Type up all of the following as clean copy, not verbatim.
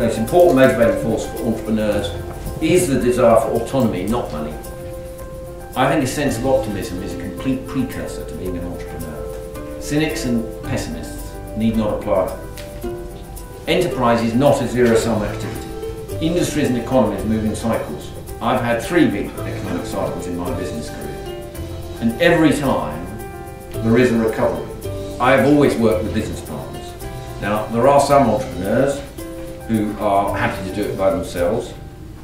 most important motivating force for entrepreneurs is the desire for autonomy, not money. I think a sense of optimism is a complete precursor to being an entrepreneur. Cynics and pessimists need not apply. Enterprise is not a zero-sum activity. Industries and economies move in cycles. I've had 3 big economic cycles in my business career, and every time there is a recovery. I have always worked with business partners. Now, there are some entrepreneurs who are happy to do it by themselves,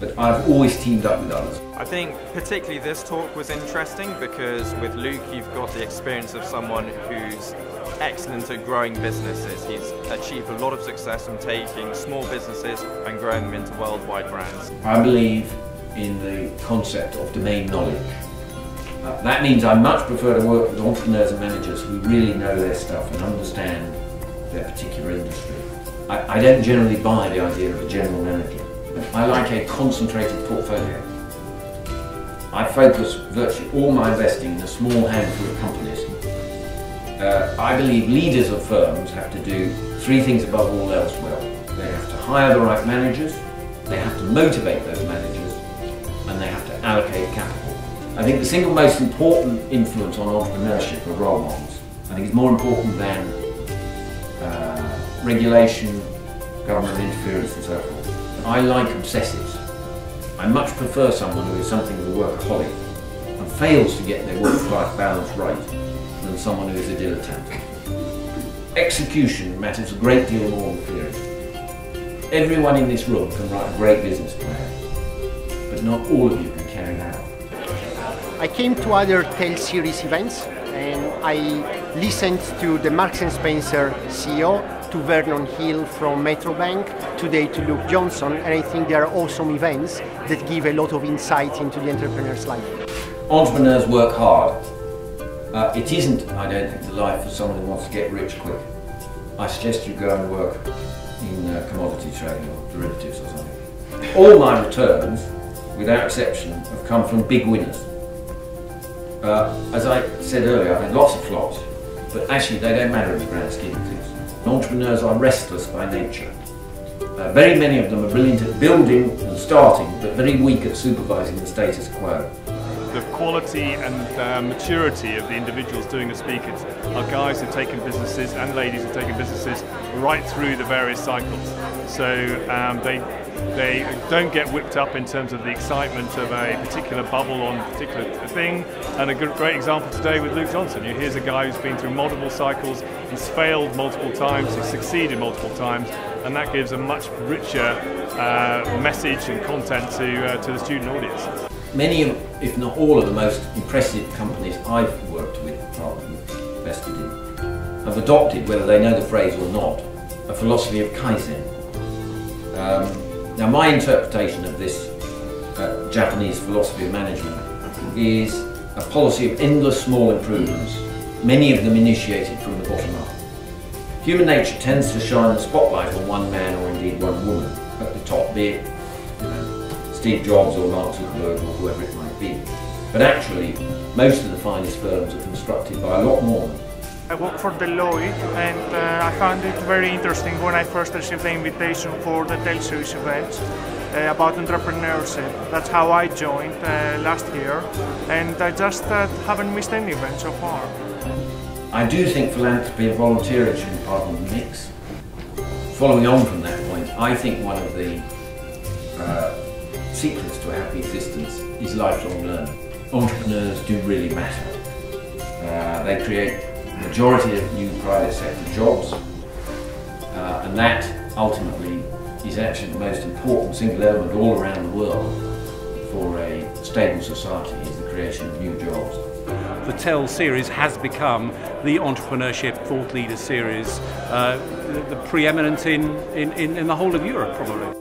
but I've always teamed up with others. I think particularly this talk was interesting because with Luke you've got the experience of someone who's excellent at growing businesses. He's achieved a lot of success from taking small businesses and growing them into worldwide brands. I believe in the concept of domain knowledge. That means I much prefer to work with entrepreneurs and managers who really know their stuff and understand their particular industry. I don't generally buy the idea of a general manager. I like a concentrated portfolio. I focus virtually all my investing in a small handful of companies. I believe leaders of firms have to do 3 things above all else well. They have to hire the right managers, they have to motivate those managers, and they have to allocate capital. I think the single most important influence on entrepreneurship are role models. I think it's more important than regulation, government interference and so forth. I like obsessives. I much prefer someone who is something of a workaholic and fails to get their work-life balance right than someone who is a dilettante. Execution matters a great deal more than theory. Everyone in this room can write a great business plan, but not all of you can carry it out. I came to other Tell series events and I listened to the Marks & Spencer CEO, to Vernon Hill from Metrobank, today to Luke Johnson, and I think they are awesome events that give a lot of insight into the entrepreneur's life. Entrepreneurs work hard. It isn't, I don't think, the life for someone who wants to get rich quick. I suggest you go and work in commodity trading or derivatives or something. All my returns, without exception, have come from big winners. As I said earlier, I've had lots of flops, but actually they don't matter in the grand scheme of things. Entrepreneurs are restless by nature. Very many of them are brilliant at building and starting, but very weak at supervising the status quo. The quality and maturity of the individuals doing the speakers are guys who've taken businesses and ladies who've taken businesses right through the various cycles. So they don't get whipped up in terms of the excitement of a particular bubble on a particular thing. And a great example today with Luke Johnson. Here's a guy who's been through multiple cycles, he's failed multiple times, he's succeeded multiple times, and that gives a much richer message and content to the student audience. Many of, if not all of the most impressive companies I've worked with, invested in, have adopted, whether they know the phrase or not, a philosophy of Kaizen. Now my interpretation of this Japanese philosophy of management is a policy of endless small improvements, many of them initiated from the bottom up. Human nature tends to shine the spotlight on one man or indeed one woman at the top, be it Steve Jobs or Mark Zuckerberg or whoever it might be. But actually, most of the finest firms are constructed by a lot more. I work for Deloitte and I found it very interesting when I first received the invitation for the Tell Series events about entrepreneurship. That's how I joined last year, and I just haven't missed any event so far. I do think philanthropy and volunteering should be part of the mix. Following on from that point, I think one of the secrets to a happy existence is lifelong learning. Entrepreneurs do really matter. They create the majority of new private sector jobs, and that ultimately is actually the most important single element all around the world for a stable society, is the creation of new jobs. The Tell series has become the entrepreneurship thought leader series, the preeminent in the whole of Europe probably.